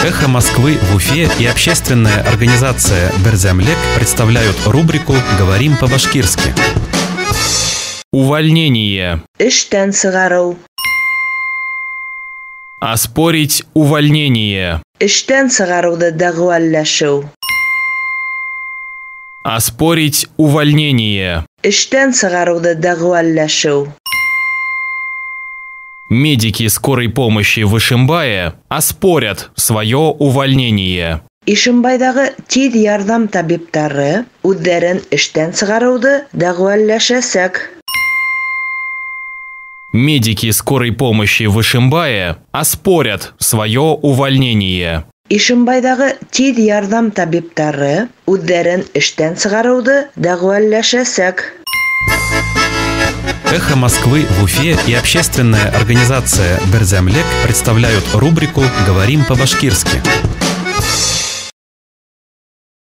«Эхо Москвы» в Уфе и общественная организация «Берзямлек» представляют рубрику «Говорим по-башкирски». Увольнение. Эштән сығару. Оспорить увольнение. Эштән сығаруды дәгъваллашыу. Оспорить увольнение. Эштән сығаруды дәгъваллашыу. Медики скорой помощи в Ишимбае оспорят свое увольнение. Ишимбайдагы тиз ярдәм табиблары үзләрен эштән сығаруды дәгъваллашәсәк. Медики скорой помощи в Ишимбае оспорят свое увольнение. Ишимбайдагы тиз ярдәм табиблары үзләрен эштән сығаруды дәгъваллашәсәк. «Эхо Москвы» в Уфе и общественная организация «Берзямлек» представляют рубрику «Говорим по-башкирски».